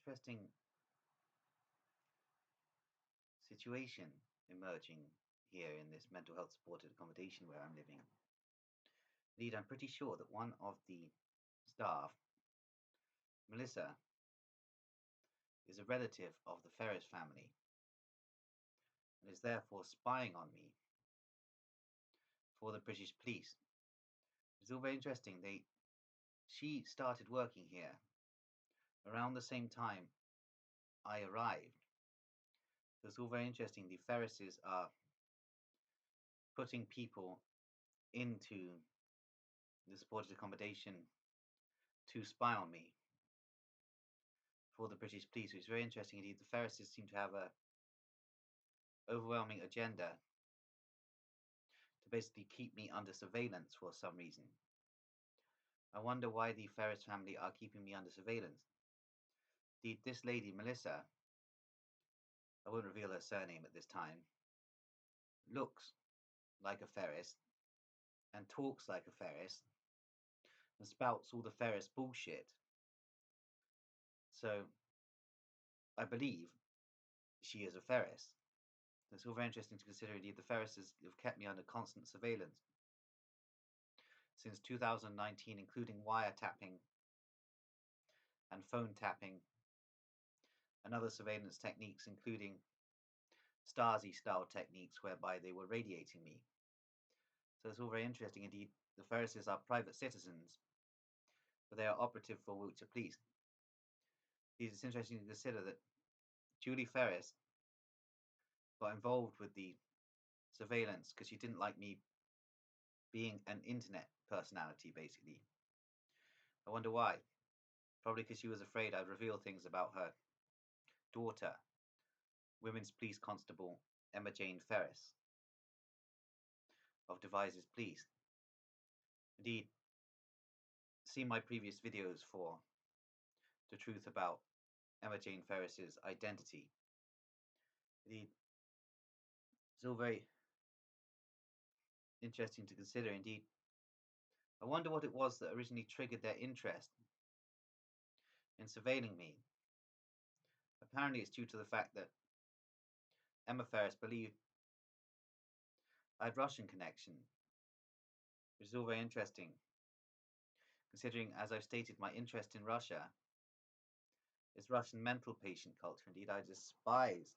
interesting situation emerging here in this mental health supported accommodation where I'm living. Indeed, I'm pretty sure that one of the staff, Melissa, is a relative of the Ferris family and is therefore spying on me for the British police. It's all very interesting. She started working here around the same time I arrived. So it's all very interesting. The Ferrises are putting people into the supported accommodation to spy on me for the British police, which is very interesting indeed. The Ferrises seem to have a overwhelming agenda to basically keep me under surveillance for some reason. I wonder why the Ferris family are keeping me under surveillance. Indeed, this lady, Melissa, I won't reveal her surname at this time, looks like a Ferris and talks like a Ferris and spouts all the Ferris bullshit. So I believe she is a Ferris. It's all very interesting to consider. Indeed, the Ferrises have kept me under constant surveillance since 2019, including wiretapping and phone tapping and other surveillance techniques, including Stasi-style techniques whereby they were radiating me. So it's all very interesting indeed. The Ferrises are private citizens, but they are operative for Wiltshire Police. It's interesting to consider that Julie Ferris got involved with the surveillance because she didn't like me being an internet personality, basically. I wonder why. Probably because she was afraid I'd reveal things about her daughter, Women's Police Constable Emma Jane Ferris of Devizes Police. Indeed, see my previous videos for the truth about Emma Jane Ferris's identity. Indeed, it's all very interesting to consider. Indeed, I wonder what it was that originally triggered their interest in surveilling me. Apparently, it's due to the fact that Emma Ferris believed I had Russian connection, which is all very interesting, considering, as I've stated, my interest in Russia is Russian mental patient culture. Indeed, I despise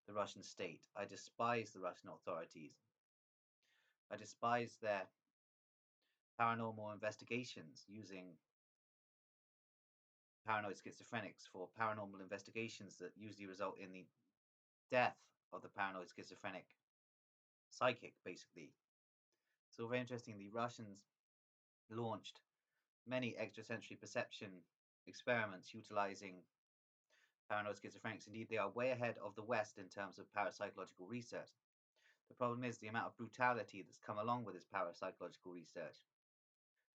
the Russian state. I despise the Russian authorities. I despise their paranormal investigations using paranoid schizophrenics for paranormal investigations that usually result in the death of the paranoid schizophrenic psychic, basically. So very interesting, the Russians launched many extrasensory perception experiments utilizing paranoid schizophrenics. Indeed, they are way ahead of the West in terms of parapsychological research. The problem is the amount of brutality that's come along with this parapsychological research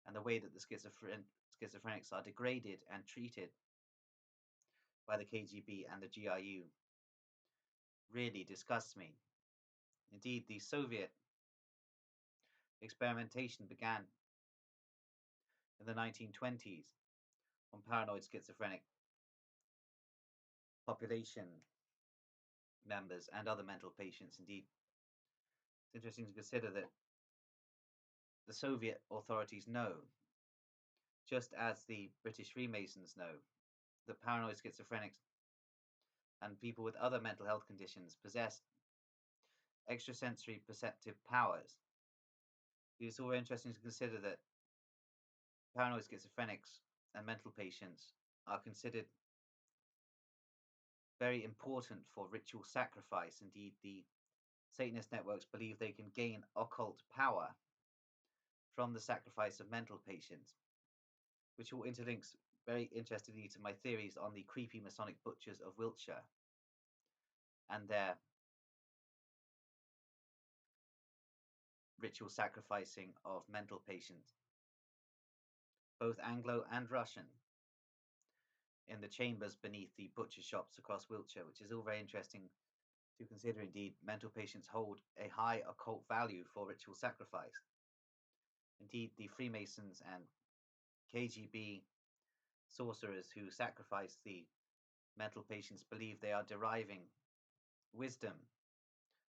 and the way that the schizophrenics are degraded and treated by the KGB and the GRU really disgusts me. Indeed, the Soviet experimentation began in the 1920s on paranoid schizophrenic population members and other mental patients. Indeed, it's interesting to consider that the Soviet authorities know, just as the British Freemasons know, that paranoid schizophrenics and people with other mental health conditions possess extrasensory perceptive powers. It's all very interesting to consider that paranoid schizophrenics and mental patients are considered very important for ritual sacrifice. Indeed, the Satanist networks believe they can gain occult power from the sacrifice of mental patients, which all interlinks very interestingly to my theories on the creepy Masonic butchers of Wiltshire and their ritual sacrificing of mental patients, both Anglo and Russian, in the chambers beneath the butcher shops across Wiltshire, which is all very interesting to consider. Indeed, mental patients hold a high occult value for ritual sacrifice. Indeed, the Freemasons and KGB sorcerers who sacrifice the mental patients believe they are deriving wisdom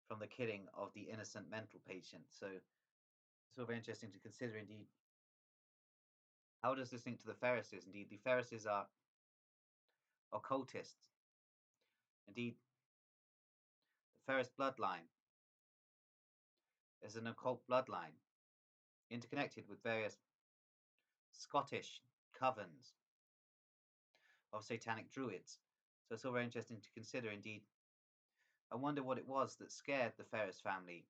from the killing of the innocent mental patient. So it's all very interesting to consider indeed. How does this link to the Ferrises? Indeed, the Ferrises are occultists. Indeed, the Ferris bloodline is an occult bloodline interconnected with various Scottish covens of satanic druids. So it's all very interesting to consider indeed. I wonder what it was that scared the Ferris family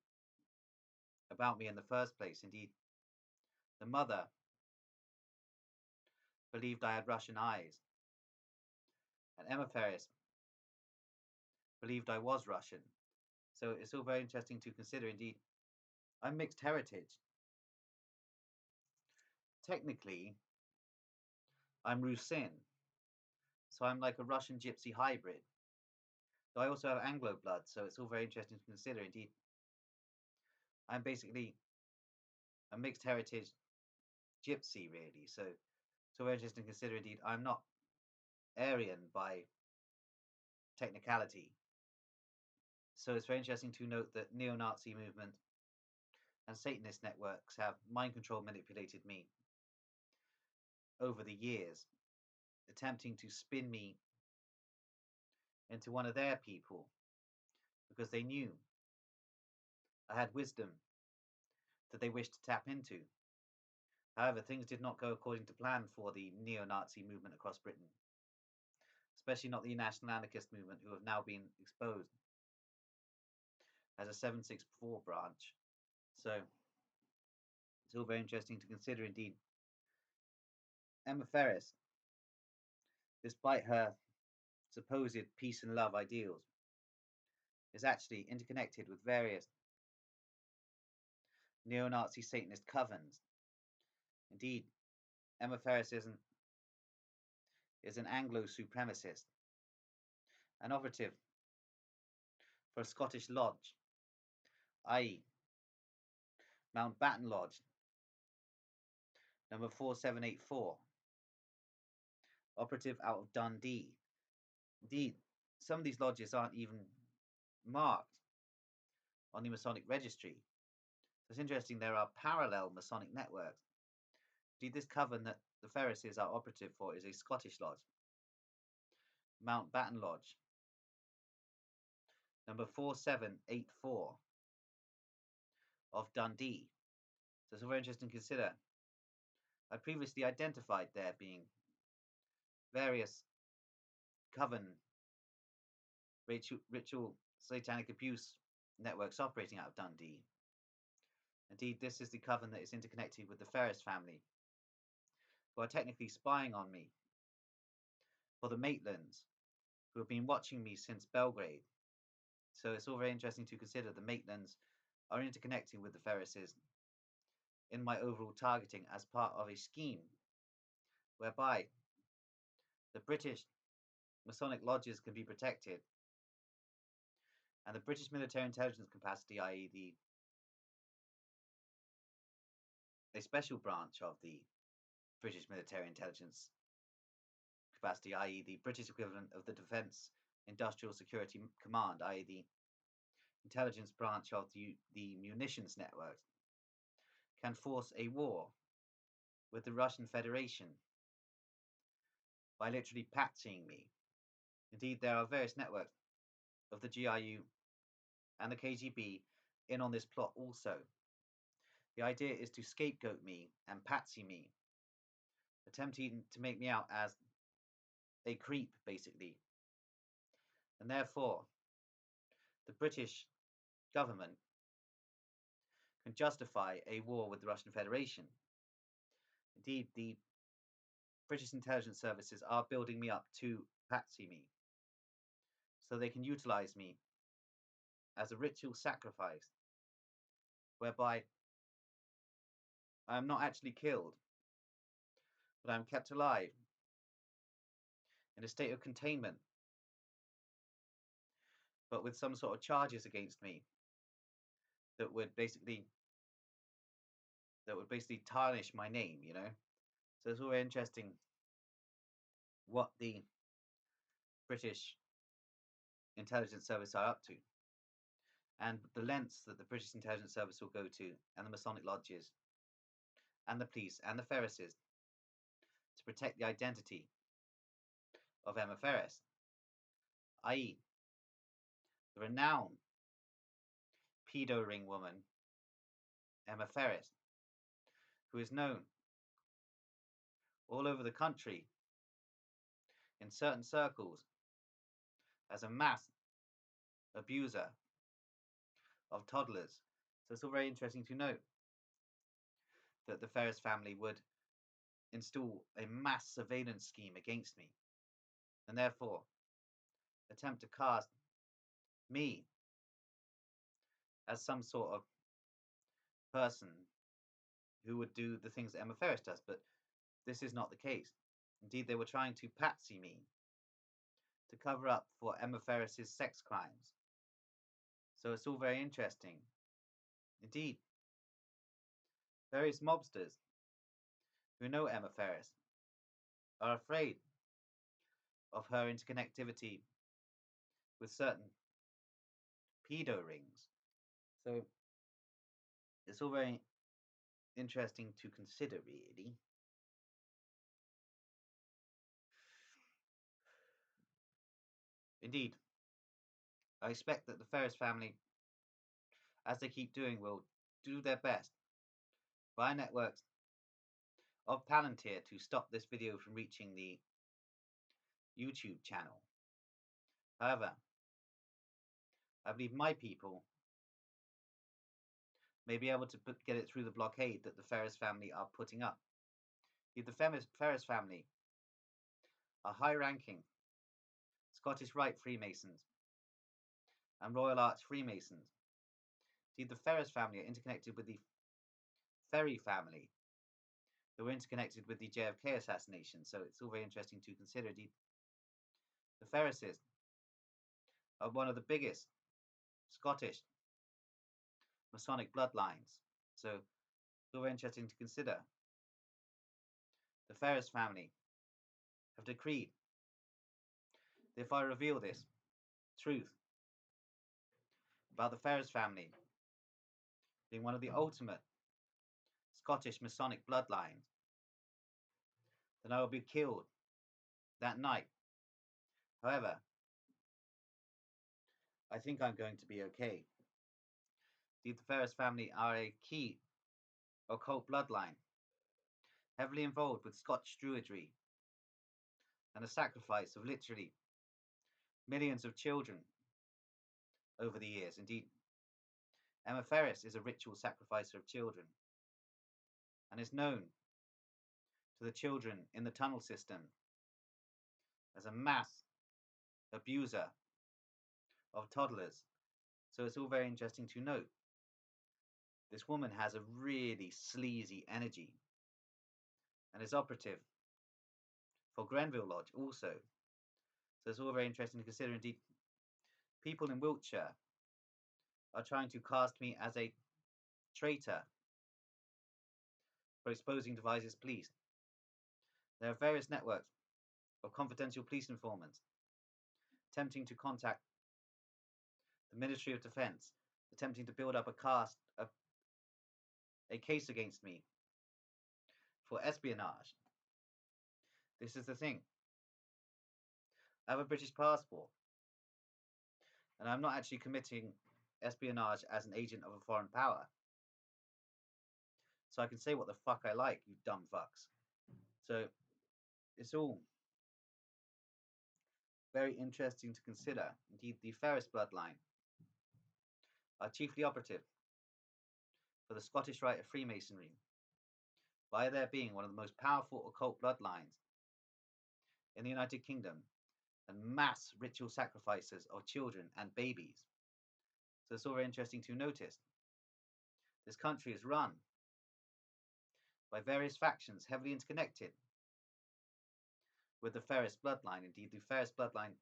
about me in the first place. Indeed, the mother believed I had Russian eyes, and Emma Ferris believed I was Russian. So it's all very interesting to consider indeed. I'm mixed heritage. Technically, I'm Rusin, so I'm like a Russian gypsy hybrid. Though I also have Anglo blood, so it's all very interesting to consider indeed. I'm basically a mixed heritage gypsy, really. So it's all very interesting to consider indeed. I'm not Aryan by technicality. So it's very interesting to note that neo-Nazi movement and Satanist networks have mind control manipulated me over the years, attempting to spin me into one of their people because they knew I had wisdom that they wished to tap into. However, things did not go according to plan for the neo-Nazi movement across Britain, especially not the national anarchist movement, who have now been exposed as a 764 branch. So it's all very interesting to consider indeed. Emma Ferris, despite her supposed peace and love ideals, is actually interconnected with various neo-Nazi Satanist covens. Indeed, Emma Ferris is an Anglo supremacist, an operative for a Scottish lodge, i.e. Mountbatten Lodge, number 4784, operative out of Dundee. Indeed, some of these lodges aren't even marked on the Masonic registry. So it's interesting, there are parallel Masonic networks. Indeed, this coven that the Ferrises are operative for is a Scottish lodge, Mountbatten Lodge, number 4784 of Dundee. So it's very interesting to consider. I previously identified there being various coven ritual satanic abuse networks operating out of Dundee. Indeed, this is the coven that is interconnected with the Ferris family, who are technically spying on me for the Maitlands, who have been watching me since Belgrade. So it's all very interesting to consider. The Maitlands are interconnecting with the Ferrises in my overall targeting as part of a scheme whereby the British Masonic lodges can be protected and the British military intelligence capacity, i.e. a special branch of the British military intelligence capacity, i.e. the British equivalent of the Defence Industrial Security Command, i.e. the intelligence branch of the munitions network, can force a war with the Russian Federation by literally patsying me. Indeed, there are various networks of the GRU and the KGB in on this plot also. The idea is to scapegoat me and patsy me, attempting to make me out as a creep, basically. And therefore, the British government can justify a war with the Russian Federation. Indeed, the British intelligence services are building me up to patsy me, so they can utilize me as a ritual sacrifice, whereby I am not actually killed, but I am kept alive in a state of containment, but with some sort of charges against me that would basically tarnish my name, you know. So it's all very interesting what the British intelligence service are up to, and the lengths that the British intelligence service will go to, and the Masonic lodges, and the police, and the Ferrises, to protect the identity of Emma Ferris, i.e., the renowned pedo ring woman, Emma Ferris, who is known all over the country in certain circles as a mass abuser of toddlers. So it's all very interesting to note that the Ferris family would install a mass surveillance scheme against me, and therefore attempt to cast me as some sort of person who would do the things that Emma Ferris does. But this is not the case. Indeed, they were trying to patsy me to cover up for Emma Ferris's sex crimes. So it's all very interesting. Indeed, various mobsters who know Emma Ferris are afraid of her interconnectivity with certain pedo rings. So it's all very interesting to consider, really. Indeed, I expect that the Ferris family, as they keep doing, will do their best via networks of Palantir to stop this video from reaching the YouTube channel. However, I believe my people may be able to get it through the blockade that the Ferris family are putting up. The Ferris family are high-ranking Scottish Rite Freemasons and Royal Arch Freemasons. Indeed, the Ferris family are interconnected with the Ferry family, who were interconnected with the JFK assassination. So it's all very interesting to consider. Indeed, the Ferrises are one of the biggest Scottish Masonic bloodlines. So it's all very interesting to consider. The Ferris family have decreed that if I reveal this truth about the Ferris family being one of the ultimate Scottish Masonic bloodlines, then I will be killed that night. However, I think I'm going to be okay. The Ferris family are a key occult bloodline, heavily involved with Scotch Druidry and the sacrifice of literally millions of children over the years. Indeed, Emma Ferris is a ritual sacrificer of children and is known to the children in the tunnel system as a mass abuser of toddlers. So it's all very interesting to note. This woman has a really sleazy energy and is operative for Grenville Lodge also. So it's all very interesting to consider. Indeed, people in Wiltshire are trying to cast me as a traitor for exposing Devizes police. There are various networks of confidential police informants attempting to contact the Ministry of Defence, attempting to build up a case against me for espionage. This is the thing. I have a British passport, and I'm not actually committing espionage as an agent of a foreign power. So I can say what the fuck I like, you dumb fucks. So it's all very interesting to consider. Indeed, the Ferris bloodline are chiefly operative for the Scottish Rite of Freemasonry, by their being one of the most powerful occult bloodlines in the United Kingdom and mass ritual sacrifices of children and babies. So it's all very interesting to notice. This country is run by various factions heavily interconnected with the Ferris bloodline. Indeed, the Ferris bloodline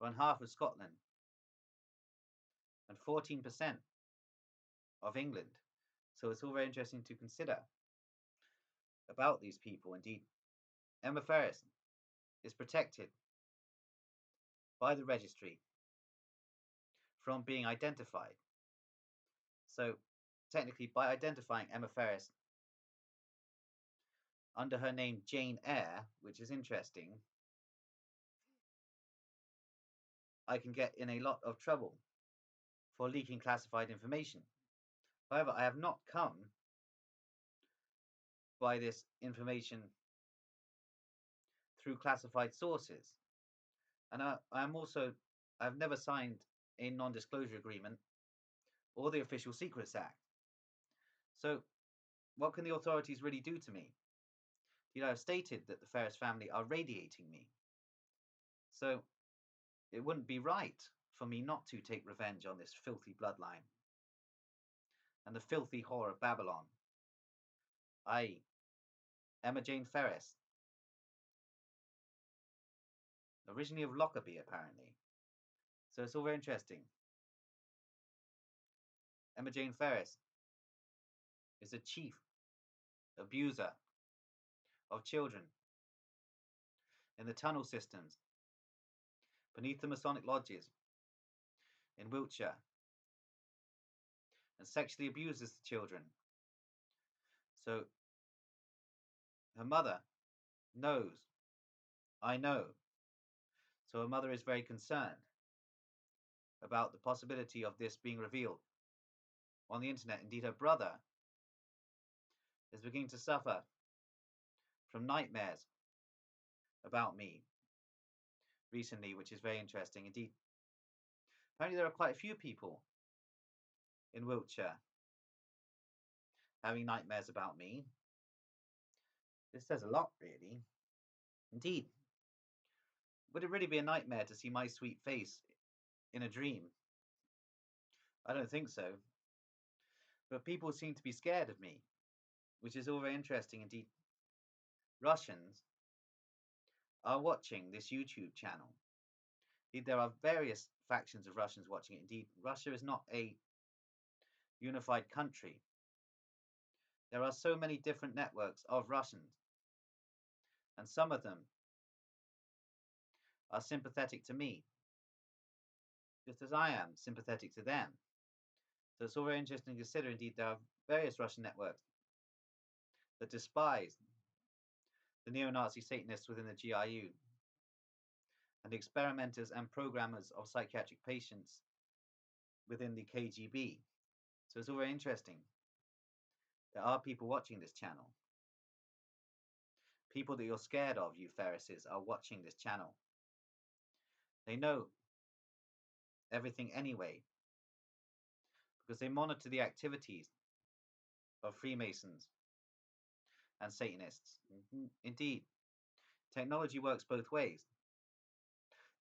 run half of Scotland and 14% of England. So it's all very interesting to consider about these people. Indeed, Emma Ferris is protected by the registry from being identified. So, technically, by identifying Emma Ferris under her name Jane Eyre, which is interesting, I can get in a lot of trouble for leaking classified information. However, I have not come by this information through classified sources. And I've never signed a non-disclosure agreement or the Official Secrets Act. So what can the authorities really do to me? I've stated that the Ferris family are radiating me. So it wouldn't be right for me not to take revenge on this filthy bloodline and the filthy whore of Babylon. I, Emma Jane Ferris, originally of Lockerbie, apparently. So it's all very interesting. Emma Jane Ferris is a chief abuser of children in the tunnel systems beneath the Masonic lodges in Wiltshire and sexually abuses the children. So her mother knows, I know. So her mother is very concerned about the possibility of this being revealed on the internet. Indeed, her brother is beginning to suffer from nightmares about me recently, which is very interesting indeed. Apparently there are quite a few people in Wiltshire having nightmares about me. This says a lot, really. Indeed. Would it really be a nightmare to see my sweet face in a dream? I don't think so. But people seem to be scared of me, which is all very interesting indeed. Russians are watching this YouTube channel. Indeed, there are various factions of Russians watching it. Indeed, Russia is not a unified country. There are so many different networks of Russians, and some of them are sympathetic to me, just as I am sympathetic to them. So it's all very interesting to consider. Indeed, there are various Russian networks that despise the neo-Nazi Satanists within the GRU and the experimenters and programmers of psychiatric patients within the KGB. So it's all very interesting. There are people watching this channel. People that you're scared of, you Ferrises, are watching this channel. They know everything anyway, because they monitor the activities of Freemasons and Satanists. Indeed, technology works both ways.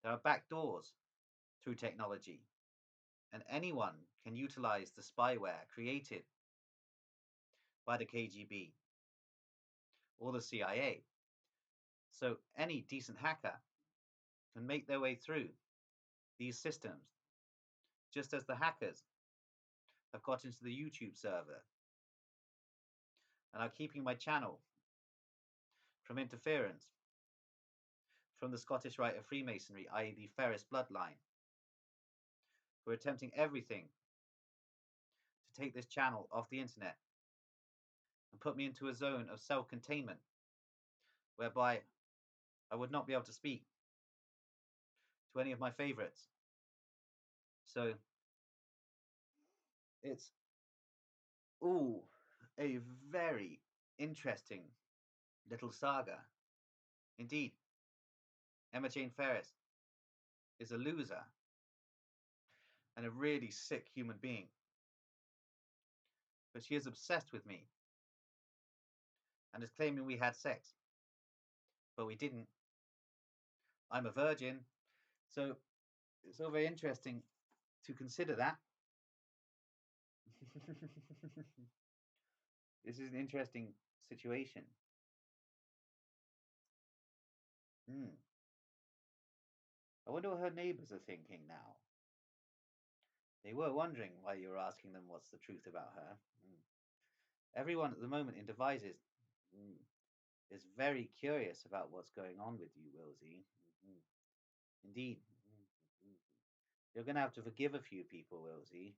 There are back doors through technology, and anyone can utilize the spyware created by the KGB or the CIA. So any decent hacker can make their way through these systems, just as the hackers have got into the YouTube server and are keeping my channel from interference from the Scottish Rite of Freemasonry, i.e. the Ferris bloodline, who are attempting everything to take this channel off the internet and put me into a zone of self-containment whereby I would not be able to speak to any of my favorites. So it's a very interesting little saga. Indeed, Emma Jane Ferris is a loser and a really sick human being. But she is obsessed with me and is claiming we had sex. But we didn't. I'm a virgin. So it's all very interesting to consider that. This is an interesting situation. I wonder what her neighbours are thinking now. They were wondering why you were asking them what's the truth about her. Everyone at the moment in devices is very curious about what's going on with you, Wilsey. Indeed. You're going to have to forgive a few people, Wilsey.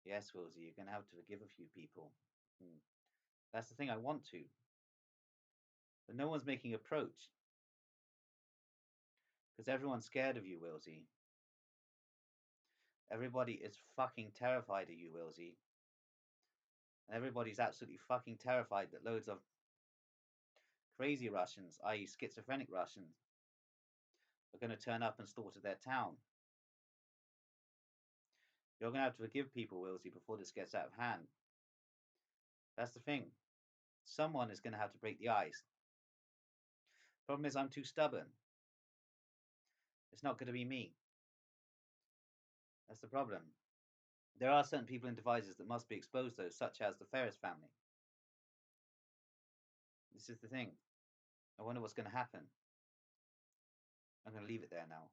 Yes, Wilsey, you're going to have to forgive a few people. That's the thing, I want to. But no one's making approach. Because everyone's scared of you, Wilsey. Everybody is fucking terrified of you, Wilsey. And everybody's absolutely fucking terrified that loads of crazy Russians, i.e. schizophrenic Russians, are going to turn up and slaughter their town. You're going to have to forgive people, Wilsey, before this gets out of hand. That's the thing. Someone is going to have to break the ice. Problem is, I'm too stubborn. It's not going to be me. That's the problem. There are certain people in devices that must be exposed, though, such as the Ferris family. This is the thing. I wonder what's going to happen. I'm going to leave it there now.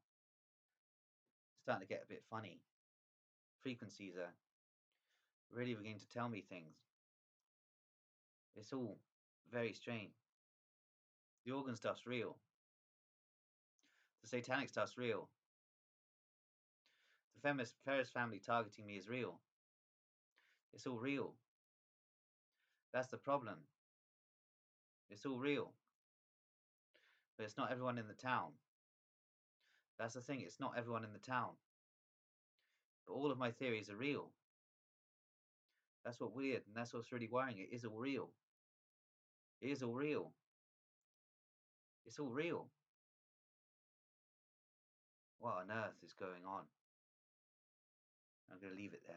It's starting to get a bit funny. Frequencies are really beginning to tell me things. It's all very strange. The organ stuff's real. The satanic stuff's real. The Ferris family targeting me is real. It's all real. That's the problem. It's all real. But it's not everyone in the town. That's the thing, it's not everyone in the town. But all of my theories are real. That's what's weird, and that's what's really worrying. It is all real. It is all real. It's all real. What on earth is going on? I'm going to leave it there.